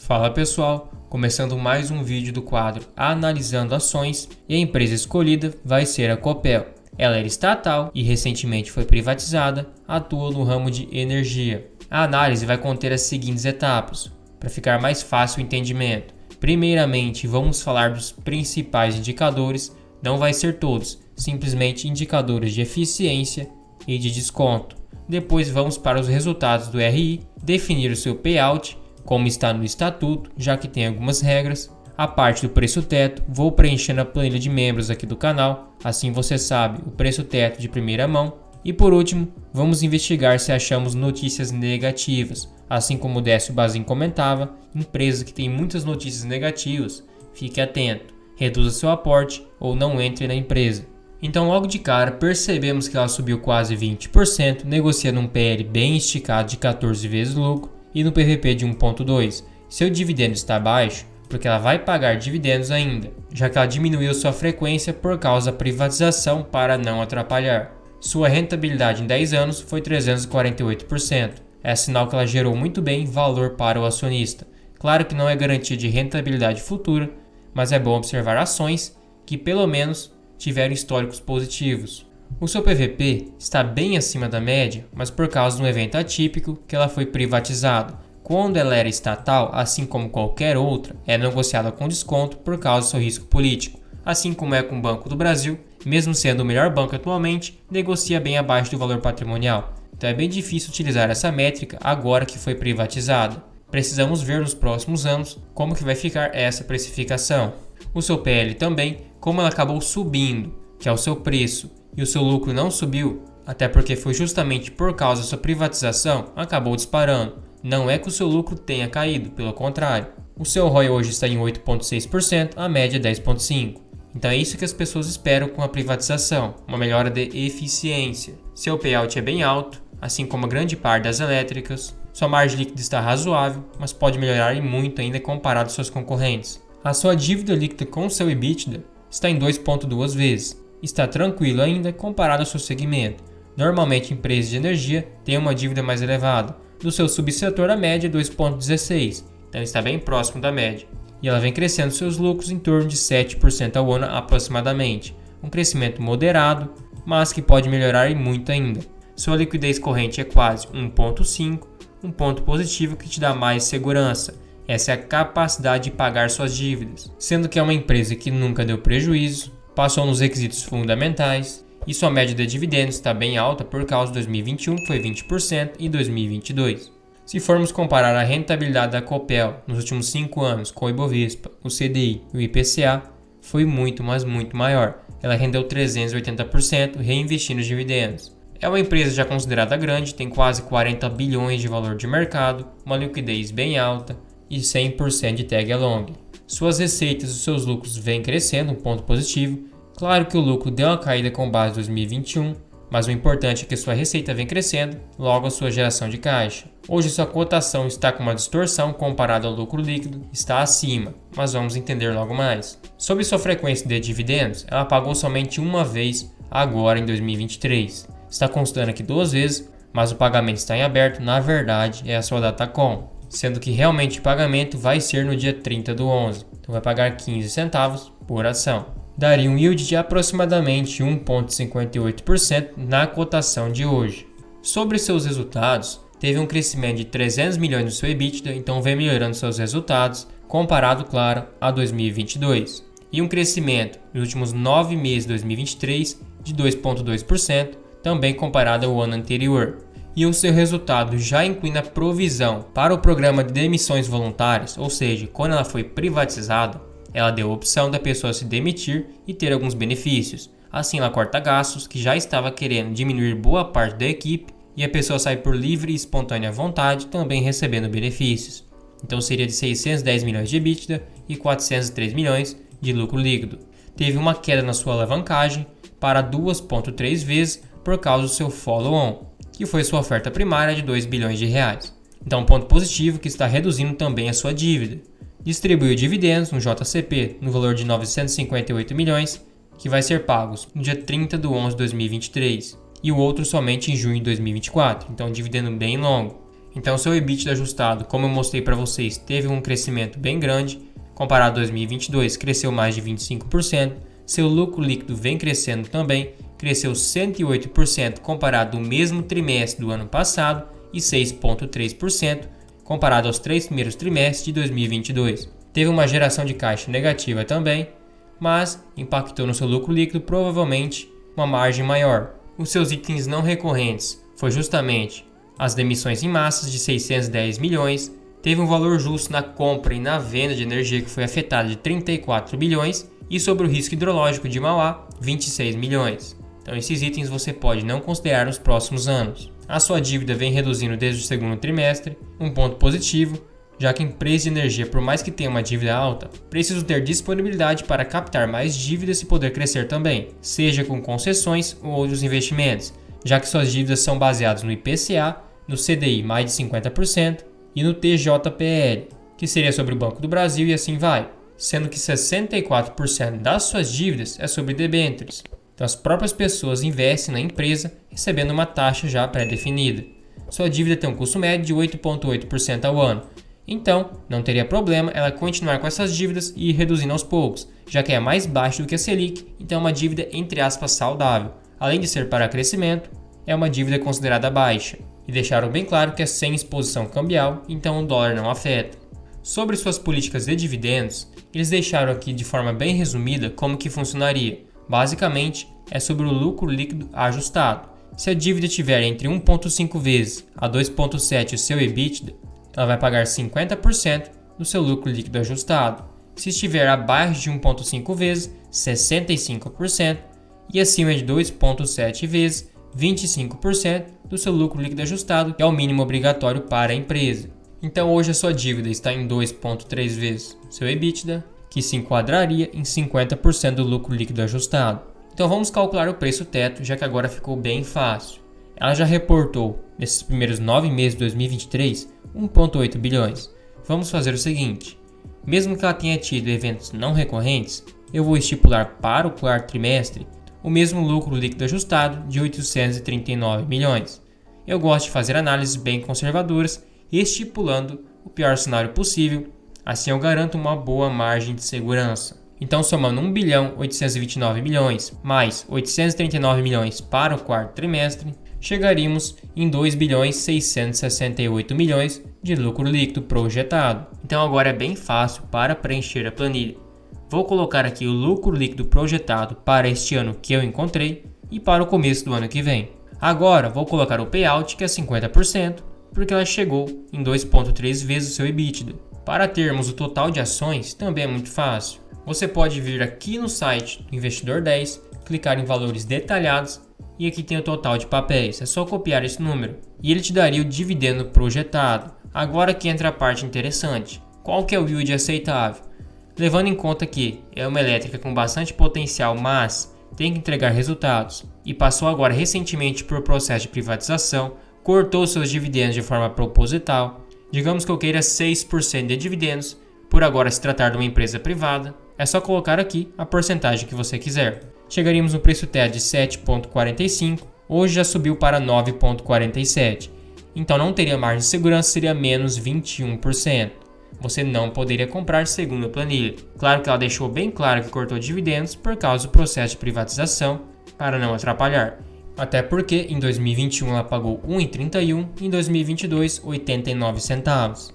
Fala pessoal, começando mais um vídeo do quadro Analisando Ações, e a empresa escolhida vai ser a Copel. Ela era estatal e recentemente foi privatizada, atua no ramo de energia. A análise vai conter as seguintes etapas, para ficar mais fácil o entendimento. Primeiramente, vamos falar dos principais indicadores, não vai ser todos, simplesmente indicadores de eficiência e de desconto. Depois vamos para os resultados do RI, definir o seu payout, como está no estatuto, já que tem algumas regras. A parte do preço teto, vou preenchendo a planilha de membros aqui do canal, assim você sabe o preço teto de primeira mão. E por último, vamos investigar se achamos notícias negativas. Assim como o Décio Bazin comentava, empresa que tem muitas notícias negativas, fique atento, reduza seu aporte ou não entre na empresa. Então logo de cara percebemos que ela subiu quase 20%, negociando um PL bem esticado de 14 vezes lucro e no PVP de 1.2. Seu dividendo está baixo porque ela vai pagar dividendos ainda, já que ela diminuiu sua frequência por causa da privatização para não atrapalhar. Sua rentabilidade em 10 anos foi 348%. É sinal que ela gerou muito bem valor para o acionista. Claro que não é garantia de rentabilidade futura, mas é bom observar ações que pelo menos tiveram históricos positivos. O seu PVP está bem acima da média, mas por causa de um evento atípico que ela foi privatizada. Quando ela era estatal, assim como qualquer outra, é negociada com desconto por causa do seu risco político. Assim como é com o Banco do Brasil, mesmo sendo o melhor banco atualmente, negocia bem abaixo do valor patrimonial. Então é bem difícil utilizar essa métrica agora que foi privatizada. Precisamos ver nos próximos anos como que vai ficar essa precificação. O seu PL também, como ela acabou subindo, que é o seu preço, e o seu lucro não subiu, até porque foi justamente por causa da sua privatização, acabou disparando. Não é que o seu lucro tenha caído, pelo contrário. O seu ROI hoje está em 8,6%, a média é 10,5%. Então é isso que as pessoas esperam com a privatização, uma melhora de eficiência. Seu payout é bem alto, assim como a grande parte das elétricas. Sua margem líquida está razoável, mas pode melhorar e muito ainda comparado aos seus concorrentes. A sua dívida líquida com seu EBITDA está em 2,2 vezes. Está tranquilo ainda comparado ao seu segmento. Normalmente empresas de energia têm uma dívida mais elevada. Do seu subsetor a média é 2,16, então está bem próximo da média. E ela vem crescendo seus lucros em torno de 7% ao ano aproximadamente. Um crescimento moderado, mas que pode melhorar e muito ainda. Sua liquidez corrente é quase 1,5, um ponto positivo que te dá mais segurança. Essa é a capacidade de pagar suas dívidas, sendo que é uma empresa que nunca deu prejuízo, passou nos requisitos fundamentais e sua média de dividendos está bem alta por causa de 2021, que foi 20%, e 2022. Se formos comparar a rentabilidade da Copel nos últimos 5 anos com o Ibovespa, o CDI e o IPCA, foi muito, mas muito maior. Ela rendeu 380% reinvestindo os dividendos. É uma empresa já considerada grande, tem quase 40 bilhões de valor de mercado, uma liquidez bem alta e 100% de tag along. Suas receitas e seus lucros vêm crescendo, um ponto positivo. Claro que o lucro deu uma caída com base em 2021, mas o importante é que sua receita vem crescendo, logo a sua geração de caixa. Hoje sua cotação está com uma distorção comparada ao lucro líquido, está acima, mas vamos entender logo mais. Sobre sua frequência de dividendos, ela pagou somente uma vez agora em 2023. Está constando aqui 2 vezes, mas o pagamento está em aberto, na verdade é a sua Datacom, sendo que realmente o pagamento vai ser no dia 30/11, então vai pagar 15 centavos por ação. Daria um yield de aproximadamente 1,58% na cotação de hoje. Sobre seus resultados, teve um crescimento de 300 milhões no seu EBITDA, então vem melhorando seus resultados, comparado, claro, a 2022. E um crescimento nos últimos 9 meses de 2023 de 2,2%, também comparado ao ano anterior. E o seu resultado já incluindo a provisão para o programa de demissões voluntárias, ou seja, quando ela foi privatizada, ela deu a opção da pessoa se demitir e ter alguns benefícios. Assim ela corta gastos, que já estava querendo diminuir boa parte da equipe, e a pessoa sai por livre e espontânea vontade, também recebendo benefícios. Então seria de 610 milhões de EBITDA e 403 milhões de lucro líquido. Teve uma queda na sua alavancagem para 2,3 vezes por causa do seu follow-on, que foi sua oferta primária de 2 bilhões de reais. Então um ponto positivo que está reduzindo também a sua dívida. Distribuiu dividendos no JCP no valor de 958 milhões, que vai ser pagos no dia 30/11/2023, e o outro somente em junho de 2024, então um dividendo bem longo. Então seu EBITDA ajustado, como eu mostrei para vocês, teve um crescimento bem grande. Comparado a 2022, cresceu mais de 25%. Seu lucro líquido vem crescendo também, cresceu 108% comparado ao mesmo trimestre do ano passado e 6,3% comparado aos 3 primeiros trimestres de 2022. Teve uma geração de caixa negativa também, mas impactou no seu lucro líquido provavelmente uma margem maior. Os seus itens não recorrentes foi justamente as demissões em massas de 610 milhões, teve um valor justo na compra e na venda de energia que foi afetado de 34 bilhões e sobre o risco hidrológico de Mauá, 26 milhões. Então esses itens você pode não considerar nos próximos anos. A sua dívida vem reduzindo desde o segundo trimestre, um ponto positivo, já que empresas de energia, por mais que tenham uma dívida alta, precisam ter disponibilidade para captar mais dívidas e poder crescer também, seja com concessões ou outros investimentos, já que suas dívidas são baseadas no IPCA, no CDI mais de 50% e no TJPL, que seria sobre o Banco do Brasil e assim vai, sendo que 64% das suas dívidas é sobre debêntures. Então as próprias pessoas investem na empresa recebendo uma taxa já pré-definida. Sua dívida tem um custo médio de 8,8% ao ano. Então, não teria problema ela continuar com essas dívidas e ir reduzindo aos poucos, já que é mais baixo do que a Selic, então é uma dívida entre aspas saudável. Além de ser para crescimento, é uma dívida considerada baixa. E deixaram bem claro que é sem exposição cambial, então o dólar não afeta. Sobre suas políticas de dividendos, eles deixaram aqui de forma bem resumida como que funcionaria. Basicamente, é sobre o lucro líquido ajustado. Se a dívida estiver entre 1,5 vezes a 2,7 o seu EBITDA, ela vai pagar 50% do seu lucro líquido ajustado. Se estiver abaixo de 1,5 vezes, 65%, e acima de 2,7 vezes, 25% do seu lucro líquido ajustado, que é o mínimo obrigatório para a empresa. Então hoje a sua dívida está em 2,3 vezes seu EBITDA, que se enquadraria em 50% do lucro líquido ajustado. Então vamos calcular o preço teto, já que agora ficou bem fácil. Ela já reportou, nesses primeiros 9 meses de 2023, 1,8 bilhões. Vamos fazer o seguinte, mesmo que ela tenha tido eventos não recorrentes, eu vou estipular para o quarto trimestre o mesmo lucro líquido ajustado de 839 milhões. Eu gosto de fazer análises bem conservadoras, estipulando o pior cenário possível, assim eu garanto uma boa margem de segurança. Então, somando 1 bilhão 829 milhões mais 839 milhões para o quarto trimestre, chegaríamos em 2 bilhões 668 milhões de lucro líquido projetado. Então agora é bem fácil para preencher a planilha. Vou colocar aqui o lucro líquido projetado para este ano que eu encontrei e para o começo do ano que vem. Agora vou colocar o payout, que é 50%, porque ela chegou em 2,3 vezes o seu EBITDA. Para termos o total de ações também é muito fácil. Você pode vir aqui no site do Investidor 10, clicar em valores detalhados e aqui tem o total de papéis. É só copiar esse número e ele te daria o dividendo projetado. Agora que entra a parte interessante. Qual que é o yield aceitável? Levando em conta que é uma elétrica com bastante potencial, mas tem que entregar resultados e passou agora recentemente por processo de privatização, cortou seus dividendos de forma proposital. Digamos que eu queira 6% de dividendos, por agora se tratar de uma empresa privada, é só colocar aqui a porcentagem que você quiser. Chegaríamos no preço teto de 7,45, hoje já subiu para 9,47. Então não teria margem de segurança, seria menos 21%. Você não poderia comprar segundo a planilha. Claro que ela deixou bem claro que cortou dividendos por causa do processo de privatização, para não atrapalhar. Até porque em 2021 ela pagou 1,31 e em 2022 89 centavos.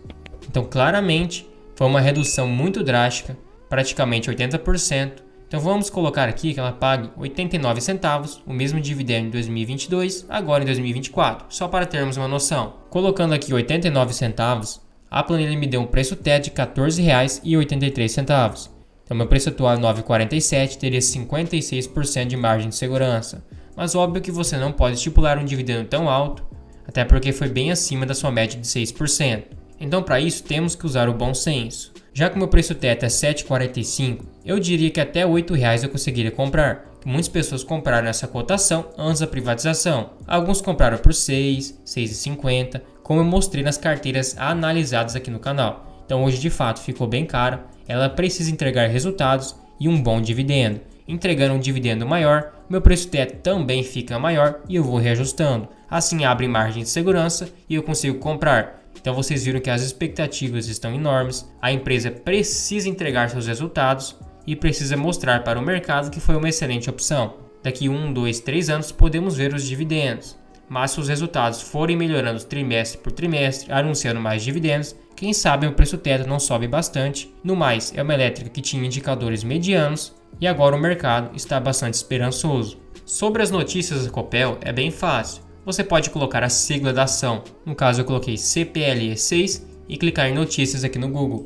Então claramente foi uma redução muito drástica, praticamente 80%. Então vamos colocar aqui que ela pague 89 centavos, o mesmo dividendo em 2022, agora em 2024, só para termos uma noção. Colocando aqui 89 centavos, a planilha me deu um preço teto de R$ 14,83. Então meu preço atual é 9,47, teria 56% de margem de segurança. Mas óbvio que você não pode estipular um dividendo tão alto, até porque foi bem acima da sua média de 6%. Então para isso temos que usar o bom senso. Já que o meu preço teto é 7,45, eu diria que até R$ 8,00 eu conseguiria comprar. Muitas pessoas compraram essa cotação antes da privatização. Alguns compraram por 6, 6,50, como eu mostrei nas carteiras analisadas aqui no canal. Então hoje de fato ficou bem cara, ela precisa entregar resultados e um bom dividendo. entregando um dividendo maior, meu preço teto também fica maior e eu vou reajustando. Assim abre margem de segurança e eu consigo comprar. Então vocês viram que as expectativas estão enormes, a empresa precisa entregar seus resultados e precisa mostrar para o mercado que foi uma excelente opção. Daqui 1, 2, 3 anos podemos ver os dividendos, mas se os resultados forem melhorando trimestre por trimestre, anunciando mais dividendos, quem sabe o preço teto não sobe bastante. No mais, é uma elétrica que tinha indicadores medianos e agora o mercado está bastante esperançoso. Sobre as notícias da Copel é bem fácil. Você pode colocar a sigla da ação, no caso eu coloquei CPLE6 e clicar em notícias aqui no Google.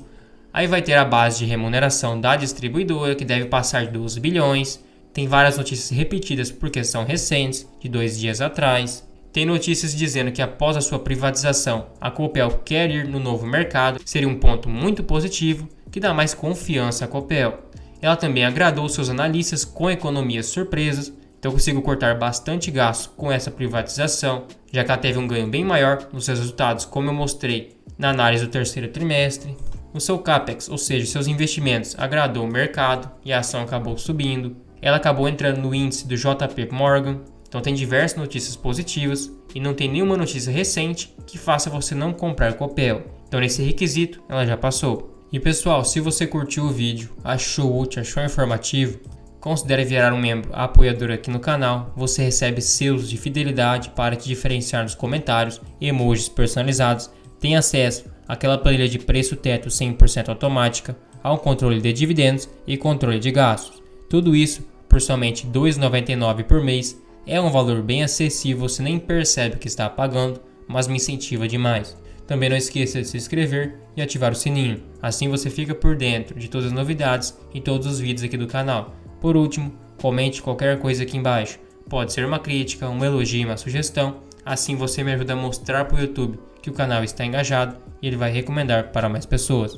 Aí vai ter a base de remuneração da distribuidora que deve passar de 12 bilhões, tem várias notícias repetidas porque são recentes, de 2 dias atrás. Tem notícias dizendo que após a sua privatização, a Copel quer ir no novo mercado, seria um ponto muito positivo que dá mais confiança à Copel. Ela também agradou seus analistas com economias surpresas, então eu consigo cortar bastante gasto com essa privatização, já que ela teve um ganho bem maior nos seus resultados, como eu mostrei na análise do terceiro trimestre. O seu CAPEX, ou seja, seus investimentos, agradou o mercado e a ação acabou subindo. Ela acabou entrando no índice do JP Morgan, então tem diversas notícias positivas e não tem nenhuma notícia recente que faça você não comprar Copel. Então nesse requisito ela já passou. E pessoal, se você curtiu o vídeo, achou útil, achou informativo, considere virar um membro apoiador aqui no canal. Você recebe selos de fidelidade para te diferenciar nos comentários, emojis personalizados, tem acesso àquela planilha de preço teto 100% automática, ao controle de dividendos e controle de gastos. Tudo isso por somente R$ 2,99 por mês. É um valor bem acessível, você nem percebe que está pagando, mas me incentiva demais. Também não esqueça de se inscrever e ativar o sininho, assim você fica por dentro de todas as novidades e todos os vídeos aqui do canal. Por último, comente qualquer coisa aqui embaixo, pode ser uma crítica, um elogio, uma sugestão, assim você me ajuda a mostrar para o YouTube que o canal está engajado e ele vai recomendar para mais pessoas.